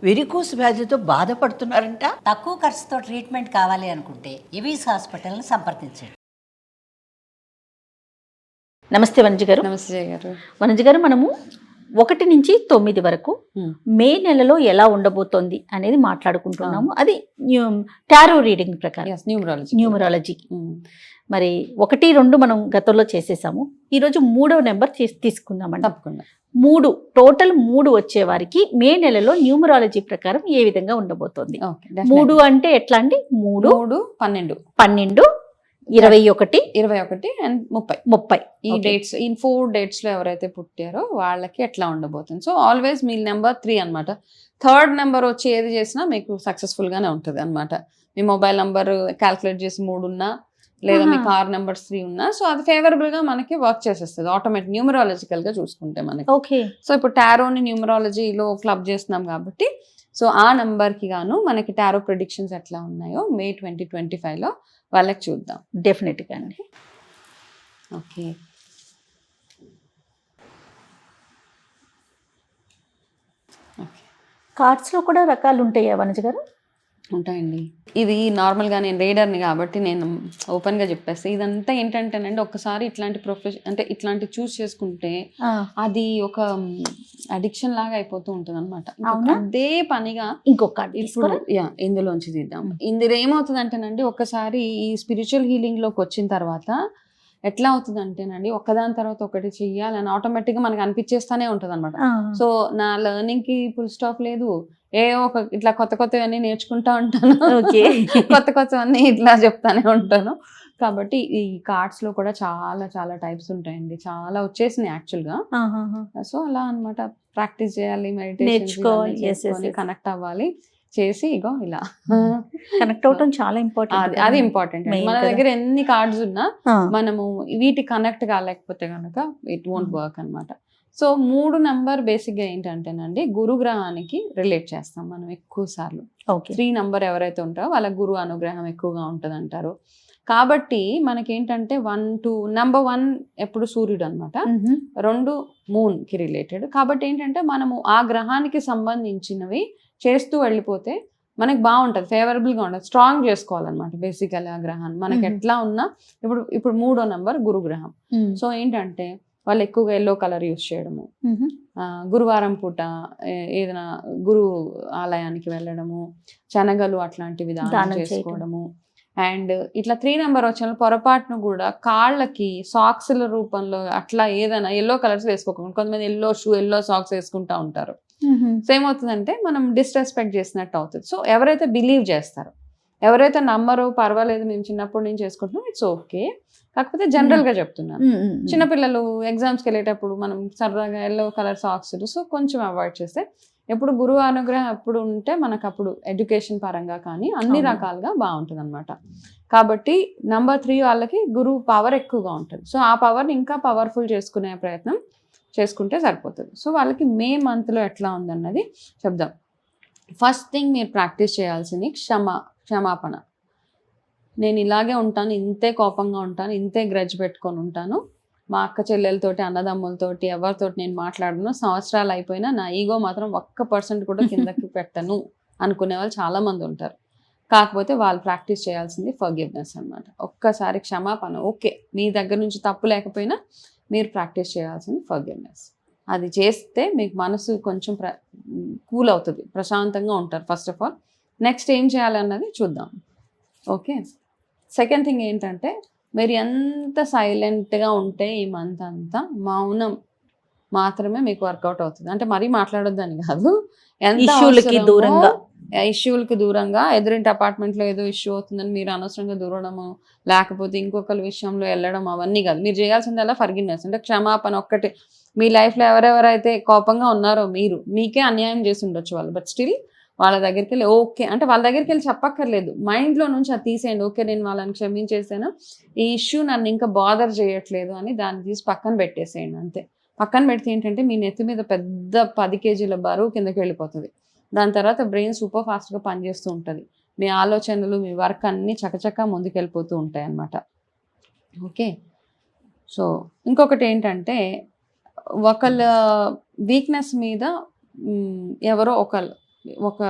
Varicose వ్యాధితో బాధపడుతున్నారంట. తక్కువ ఖర్చుతో ట్రీట్మెంట్ కావాలి అనుకుంటే ఎవిస్ హాస్పిటల్ని సంప్రదించండి. నమస్తే వనజ గారు. నమస్తే జయ గారు. వనజ గారు, మనము 1 నుంచి 9 వరకు మే నెలలో ఎలా ఉండబోతోంది అనేది మాట్లాడుకుంటున్నాము. అది టారో రీడింగ్ ప్రకారం, న్యూమరాలజీ. మరి 1, 2 మనం గతంలో చేసేసాము. ఈరోజు 3వ నెంబర్ తీసుకుందామండి. తప్పకుండా. 3 టోటల్ 3 వచ్చే వారికి మే నెలలో న్యూమరాలజీ ప్రకారం ఏ విధంగా ఉండబోతోంది? 3 అంటే ఎట్లా అండి? 3, 12, 12, 21 అండ్ 30 ఈ డేట్స్, ఈ 4 డేట్స్ లో ఎవరైతే పుట్టారో వాళ్ళకి ఎట్లా ఉండబోతుంది. సో ఆల్వేస్ మీ నెంబర్ 3 అనమాట. 3rd నెంబర్ వచ్చి ఏది చేసినా మీకు సక్సెస్ఫుల్ గానే ఉంటుంది అనమాట. మీ మొబైల్ నంబర్ క్యాల్కులేట్ చేసి 3 ఉన్నా, లేదా మీ కార్ నెంబర్ 3 ఉన్నా, సో అది ఫేవరబుల్ గా మనకి వర్క్ చేసేస్తుంది ఆటోమేటిక్ న్యూమరాలజికల్ గా చూసుకుంటే మనకి. ఓకే. సో ఇప్పుడు టారోని న్యూమరాలజీలో క్లబ్ చేస్తున్నాం కాబట్టి, సో ఆ నెంబర్ కి గాను మనకి టారో ప్రిడిక్షన్స్ ఎట్లా ఉన్నాయో మే 2025 లో వాళ్ళకి చూద్దాం. డెఫినెట్ గా అండి. ఓకే. కార్డ్స్ లో కూడా రకాలు ఉంటాయా వనజ గారు? ఉంటాయండి. ఇది నార్మల్గా నేను రీడర్ని కాబట్టి నేను ఓపెన్గా చెప్పేస్తాను. ఇదంతా ఏంటంటేనండి, ఒక్కసారి ఇట్లాంటి అంటే ఇట్లాంటి చూస్ చేసుకుంటే అది ఒక అడిక్షన్ లాగా అయిపోతూ ఉంటుంది అనమాట. అదే పనిగా ఇంకొక ఇప్పుడు ఇందులోంచి తీద్దాం. ఇందులో ఏమవుతుంది అంటేనండి, ఒక్కసారి ఈ స్పిరిచువల్ హీలింగ్ లోకి వచ్చిన తర్వాత ఎట్లా అవుతుంది అంటేనండి, ఒకదాని తర్వాత ఒకటి చెయ్యాలని ఆటోమేటిక్గా మనకు అనిపించేస్తానే ఉంటుంది అనమాట. సో నా లెర్నింగ్ కి ఫుల్ స్టాప్ లేదు. ఒక ఇట్లా కొత్తవన్నీ నేర్చుకుంటా ఉంటాను. కొత్తవన్నీ ఇట్లా చెప్తానే ఉంటాను. కాబట్టి ఈ కార్డ్స్ లో కూడా చాలా చాలా టైప్స్ ఉంటాయండి. చాలా వచ్చేసినాయి యాక్చువల్ గా. సో అలా అనమాట. ప్రాక్టీస్ చేయాలి, మెడిటేషన్ కనెక్ట్ అవ్వాలి, చేసి ఇగో ఇలా కనెక్ట్ అవటం చాలా ఇంపార్టెంట్. అది ఇంపార్టెంట్. మన దగ్గర ఎన్ని కార్డ్స్ ఉన్నా మనము వీటి కనెక్ట్ కాలేకపోతే కనుక ఇట్ వోంట్ వర్క్ అనమాట. సో 3 నెంబర్ బేసిక్ గా ఏంటంటేనండి, గురుగ్రహానికి రిలేట్ చేస్తాం మనం ఎక్కువ సార్లు. 3 నెంబర్ ఎవరైతే ఉంటారో వాళ్ళ గురు అనుగ్రహం ఎక్కువగా ఉంటది అంటారు. కాబట్టి మనకేంటంటే 1, 2 నెంబర్ 1 ఎప్పుడు సూర్యుడు అనమాట, 2 మూన్ కి రిలేటెడ్. కాబట్టి ఏంటంటే మనము ఆ గ్రహానికి సంబంధించినవి చేస్తూ వెళ్ళిపోతే మనకి బాగుంటుంది, ఫేవరబుల్ గా ఉంటుంది. స్ట్రాంగ్ చేసుకోవాలన్నమాట బేసికల్ ఆ గ్రహాన్ని. మనకి ఎట్లా ఉన్నా ఇప్పుడు 3వ నెంబర్ గురుగ్రహం. సో ఏంటంటే వాళ్ళు ఎక్కువగా ఎల్లో కలర్ యూస్ చేయడము, గురువారం పూట ఏదైనా గురు ఆలయానికి వెళ్ళడము, శనగలు అట్లాంటివి దానం చేసుకోవడము. అండ్ ఇట్లా 3 నెంబర్ వచ్చిన పొరపాటును కూడా కాళ్ళకి సాక్స్ల రూపంలో అట్లా ఏదైనా ఎల్లో కలర్స్ వేసుకోకుండా, కొంతమంది ఎల్లో షూ, ఎల్లో సాక్స్ వేసుకుంటా ఉంటారు. సో ఏమవుతుందంటే మనం డిస్రెస్పెక్ట్ చేసినట్టు అవుతుంది. సో ఎవరైతే బిలీవ్ చేస్తారో, ఎవరైతే నమ్మరో, పర్వాలేదు మేము చిన్నప్పటి నుంచి చేసుకుంటున్నాం, ఇట్స్ ఓకే. కాకపోతే జనరల్ గా చెప్తున్నాను, చిన్నపిల్లలు ఎగ్జామ్స్కి వెళ్ళేటప్పుడు మనం సరదాగా ఎల్లో కలర్ సాక్స్, సో కొంచెం అవాయిడ్ చేస్తే, ఎప్పుడు గురువు అనుగ్రహం ఎప్పుడు ఉంటే మనకు అప్పుడు ఎడ్యుకేషన్ పరంగా కానీ అన్ని రకాలుగా బాగుంటుంది అనమాట. కాబట్టి నెంబర్ 3 వాళ్ళకి గురువు పవర్ ఎక్కువగా ఉంటుంది. సో ఆ పవర్ని ఇంకా పవర్ఫుల్ చేసుకునే ప్రయత్నం చేసుకుంటే సరిపోతుంది. సో వాళ్ళకి మే మంత్లో ఎట్లా ఉందన్నది చెప్దాం. ఫస్ట్ థింగ్ మీరు ప్రాక్టీస్ చేయాల్సింది క్షమాపణ. నేను ఇలాగే ఉంటాను, ఇంతే కోపంగా ఉంటాను, ఇంతే గ్రడ్జ్ పెట్టుకొని ఉంటాను, మా అక్క చెల్లెలతోటి, అన్నదమ్ములతోటి, ఎవరితోటి నేను మాట్లాడను, సంవత్సరాలు అయిపోయినా నా ఈగో మాత్రం 1% కూడా కిందకి పెట్టను అనుకునే వాళ్ళు చాలా మంది ఉంటారు. కాకపోతే వాళ్ళు ప్రాక్టీస్ చేయాల్సింది ఫర్గివ్నెస్ అనమాట. ఒక్కసారి క్షమాపణ. ఓకే, మీ దగ్గర నుంచి తప్పు లేకపోయినా మీరు ప్రాక్టీస్ చేయాల్సింది ఫర్గివ్నెస్. అది చేస్తే మీకు మనసు కొంచెం కూల్ అవుతుంది, ప్రశాంతంగా ఉంటారు ఫస్ట్ ఆఫ్ ఆల్. నెక్స్ట్ ఏం చేయాలన్నది చూద్దాం. ఓకే. సెకండ్ థింగ్ ఏంటంటే, మీరు ఎంత సైలెంట్గా ఉంటే ఈ మంత్ అంతా మౌనం మాత్రమే మీకు వర్కౌట్ అవుతుంది. అంటే మరీ మాట్లాడొద్దని కాదు, ఎంత ఇష్యూలకి దూరంగా, ఎదురింటి అపార్ట్మెంట్లో ఏదో ఇష్యూ అవుతుందని మీరు అనవసరంగా దూరడము, లేకపోతే ఇంకొకరి విషయంలో వెళ్ళడం, అవన్నీ కాదు. మీరు చేయాల్సిందల్లా ఫర్గివ్నెస్, అంటే క్షమాపణ ఒక్కటి. మీ లైఫ్లో ఎవరెవరైతే కోపంగా ఉన్నారో, మీకే అన్యాయం చేసి ఉండొచ్చు వాళ్ళు, బట్ స్టిల్ వాళ్ళ దగ్గరికి వెళ్ళి ఓకే అంటే వాళ్ళ దగ్గరికి వెళ్ళి చెప్పక్కర్లేదు, మైండ్లో నుంచి అది తీసేయండి. ఓకే, నేను వాళ్ళని క్షమించేసాను, ఈ ఇష్యూ నన్ను ఇంకా బాదర్ చేయట్లేదు అని దాన్ని తీసి పక్కన పెట్టేసేయండి అంతే. పక్కన పెడితే ఏంటంటే మీ నెత్తి మీద పెద్ద 10 kg బరువు కిందకి వెళ్ళిపోతుంది. దాని తర్వాత బ్రెయిన్ సూపర్ ఫాస్ట్గా పనిచేస్తూ ఉంటుంది. మీ ఆలోచనలు, మీ వర్క్ అన్నీ చకచకా ముందుకెళ్ళిపోతూ ఉంటాయి అన్నమాట. ఓకే. సో ఇంకొకటి ఏంటంటే, ఒకళ్ళ వీక్నెస్ మీద ఎవరో ఒకళ్ళు ఒక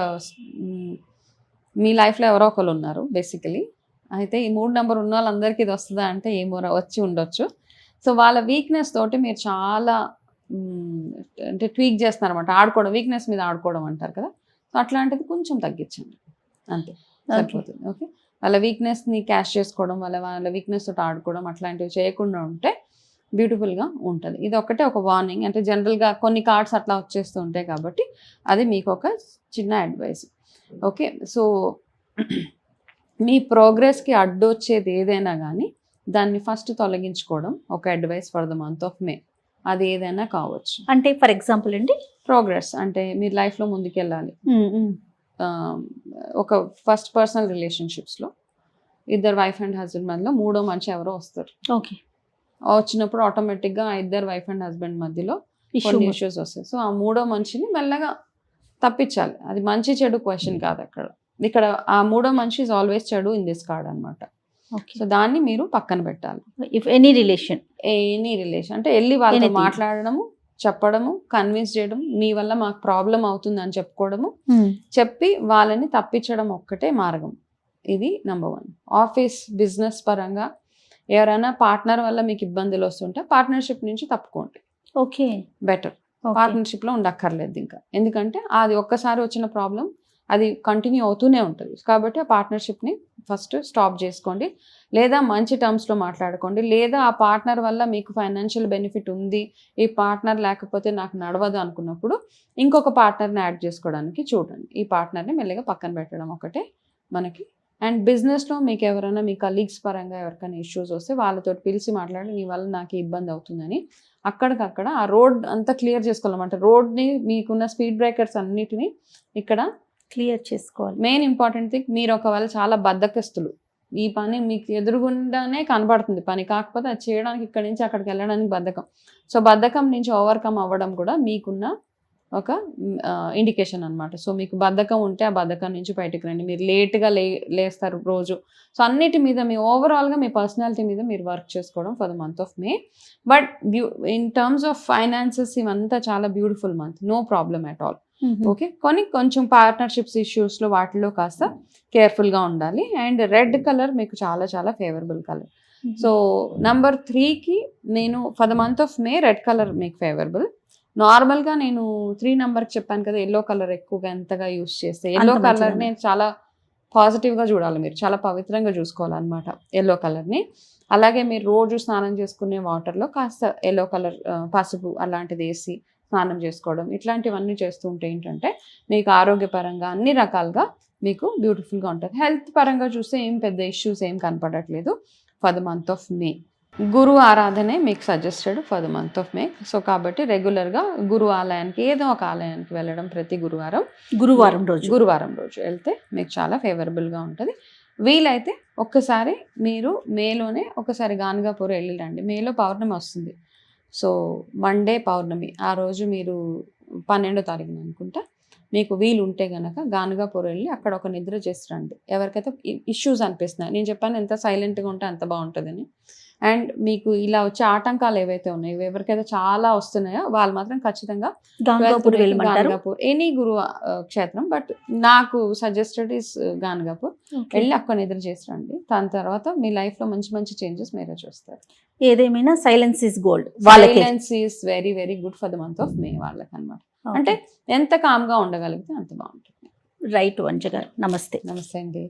మీ లైఫ్లో ఎవరో ఒకరు ఉన్నారు బేసికలీ. అయితే ఈ 3 నెంబర్ ఉన్న వాళ్ళందరికీ ఇది వస్తుందా అంటే ఏమో వచ్చి ఉండొచ్చు. సో వాళ్ళ వీక్నెస్ తోటి మీరు చాలా అంటే ట్వీక్ చేస్తున్నారన్నమాట. ఆడుకోవడం, వీక్నెస్ మీద ఆడుకోవడం అంటారు కదా. సో అట్లాంటిది కొంచెం తగ్గించండి అంతే, సరిపోతుంది. ఓకే, వాళ్ళ వీక్నెస్ని క్యాష్ చేసుకోవడం, వాళ్ళ వీక్నెస్ తోటి ఆడుకోవడం అట్లాంటివి చేయకుండా ఉంటే బ్యూటిఫుల్గా ఉంటుంది. ఇది ఒక్కటే ఒక వార్నింగ్. అంటే జనరల్గా కొన్ని కార్డ్స్ అట్లా వచ్చేస్తూ ఉంటాయి కాబట్టి అది మీకు ఒక చిన్న అడ్వైస్. ఓకే, సో మీ ప్రోగ్రెస్కి అడ్డొచ్చేది ఏదైనా కానీ దాన్ని ఫస్ట్ తొలగించుకోవడం ఒక advice for the month of మే. అది ఏదైనా కావచ్చు. అంటే ఫర్ ఎగ్జాంపుల్ అండి, ప్రోగ్రెస్ అంటే మీరు లైఫ్లో ముందుకెళ్ళాలి. ఒక ఫస్ట్ పర్సనల్ రిలేషన్షిప్స్లో ఇద్దరు వైఫ్ అండ్ హస్బెండ్ మధ్యలో మూడో మనిషి ఎవరో వస్తారు. ఓకే, వచ్చినప్పుడు ఆటోమేటిక్గా ఆ ఇద్దరు వైఫ్ అండ్ హస్బెండ్ మధ్యలో కొన్ని ఇష్యూస్ వస్తాయి. సో ఆ మూడో మనిషిని మెల్లగా తప్పించాలి. అది మంచి చెడు క్వశ్చన్ కాదు అక్కడ. ఇక్కడ ఆ మూడో మనిషి ఈజ్ ఆల్వేస్ చెడు ఇన్ దిస్ కార్డ్ అనమాట. సో దాన్ని మీరు పక్కన పెట్టాలి. ఇఫ్ ఎనీ రిలేషన్ అంటే వెళ్ళి వాళ్ళతో మాట్లాడడము, చెప్పడము, కన్విన్స్ చేయడం, మీ వల్ల మాకు ప్రాబ్లం అవుతుంది అని చెప్పుకోవడము, చెప్పి వాళ్ళని తప్పించడం ఒక్కటే మార్గం. ఇది నెంబర్ 1. ఆఫీస్ బిజినెస్ పరంగా ఎవరైనా పార్ట్నర్ వల్ల మీకు ఇబ్బందులు వస్తుంటే పార్ట్నర్షిప్ నుంచి తప్పుకోండి. Okay, better. పార్ట్నర్షిప్లో ఉండక్కర్లేదు ఇంకా. ఎందుకంటే అది ఒక్కసారి వచ్చిన ప్రాబ్లం అది కంటిన్యూ అవుతూనే ఉంటుంది. కాబట్టి ఆ పార్ట్నర్షిప్ని ఫస్ట్ స్టాప్ చేసుకోండి, లేదా మంచి టర్మ్స్లో మాట్లాడుకోండి. లేదా ఆ పార్ట్నర్ వల్ల మీకు ఫైనాన్షియల్ బెనిఫిట్ ఉంది, ఈ పార్ట్నర్ లేకపోతే నాకు నడవదు అనుకున్నప్పుడు ఇంకొక పార్ట్నర్ని యాడ్ చేసుకోవడానికి చూడండి. ఈ పార్ట్నర్ని మెల్లగా పక్కన పెట్టడం ఒకటే మనకి. అండ్ బిజినెస్లో మీకు ఎవరైనా మీ కలీగ్స్ పరంగా ఎవరికైనా ఇష్యూస్ వస్తే వాళ్ళతో పిలిచి మాట్లాడి నీ వల్ల నాకు ఇబ్బంది అవుతుందని అక్కడికక్కడ ఆ రోడ్ అంతా క్లియర్ చేసుకోవాలన్నమాట. రోడ్ని మీకున్న స్పీడ్ బ్రేకర్స్ అన్నిటినీ ఇక్కడ క్లియర్ చేసుకోవాలి. మెయిన్ ఇంపార్టెంట్ థింగ్, మీరు ఒకవేళ చాలా బద్ధకస్తులు, ఈ పని మీకు ఎదురుగుండానే కనబడుతుంది పని, కాకపోతే అది చేయడానికి ఇక్కడి నుంచి అక్కడికి వెళ్ళడానికి బద్ధకం. సో బద్ధకం నుంచి ఓవర్కమ్ అవ్వడం కూడా మీకున్న ఒక ఇండికేషన్ అనమాట. సో మీకు బద్ధకం ఉంటే ఆ బద్ధకం నుంచి బయటకు రండి. మీరు లేట్గా లేస్తారు రోజు. సో అన్నిటి మీద మీ ఓవరాల్గా మీ పర్సనాలిటీ మీద మీరు వర్క్ చేసుకోవడం for the month of May. But in terms of finances ఇవంతా చాలా beautiful month, no problem at all. Okay, కొంచెం పార్ట్నర్షిప్స్ ఇష్యూస్లో వాటిలో కాస్త కేర్ఫుల్గా ఉండాలి. అండ్ రెడ్ కలర్ మీకు చాలా చాలా ఫేవరబుల్ కలర్. సో నెంబర్ 3కి నేను for the month of May red colour మీకు ఫేవరబుల్. నార్మల్గా నేను 3 నెంబర్కి చెప్పాను కదా, ఎల్లో కలర్ ఎక్కువగా ఎంతగా యూస్ చేస్తే, ఎల్లో కలర్ని చాలా పాజిటివ్గా చూడాలి, మీరు చాలా పవిత్రంగా చూసుకోవాలన్నమాట ఎల్లో కలర్ని. అలాగే మీరు రోజు స్నానం చేసుకునే వాటర్లో కాస్త ఎల్లో కలర్ పసుపు అలాంటిది వేసి స్నానం చేసుకోవడం, ఇట్లాంటివన్నీ చేస్తూ ఉంటే ఏంటంటే మీకు ఆరోగ్యపరంగా అన్ని రకాలుగా మీకు బ్యూటిఫుల్గా ఉంటుంది. హెల్త్ పరంగా చూస్తే ఏం పెద్ద ఇష్యూస్ ఏం కనపడట్లేదు for the month of May. గురు ఆరాధనే మీకు suggested for the month of May. So కాబట్టి రెగ్యులర్గా గురు ఆలయానికి, ఏదో ఒక ఆలయానికి వెళ్ళడం ప్రతి గురువారం రోజు వెళ్తే మీకు చాలా ఫేవరబుల్గా ఉంటుంది. వీలైతే ఒక్కసారి మీరు మేలోనే ఒకసారి గాన్గాపూర్ వెళ్ళిరండి. మేలో పౌర్ణమి వస్తుంది. సో మండే పౌర్ణమి, ఆ రోజు మీరు 12వ తారీఖున అనుకుంటా, మీకు వీలు ఉంటే కనుక గాన్గాపూర్ వెళ్ళి అక్కడ ఒక నిద్ర చేసి రండి. ఎవరికైతే ఇష్యూస్ అనిపిస్తున్నాయి, నేను చెప్పాను ఎంత సైలెంట్గా ఉంటే అంత బాగుంటుందని. అండ్ మీకు ఇలా వచ్చే ఆటంకాలు ఏవైతే ఉన్నాయో, ఎవరికైతే చాలా వస్తున్నాయో వాళ్ళు మాత్రం ఖచ్చితంగా గాన్గాపూర్ ఎనీ గురు క్షేత్రం, బట్ నాకు సజెస్టెడ్ ఇస్ గాన్గాపూర్. వెళ్ళి అక్కడ నిద్ర చేసి రండి. దాని తర్వాత మీ లైఫ్లో మంచి మంచి చేంజెస్ మీరే చూస్తారు. ఏదేమైనా silence is gold. Silence is very very good for the month of మే వాళ్ళకి అనమాట. అంటే ఎంత కామ్గా ఉండగలిగితే అంత బాగుంటుంది. రైట్ వంజ గారు, నమస్తే. నమస్తే అండి.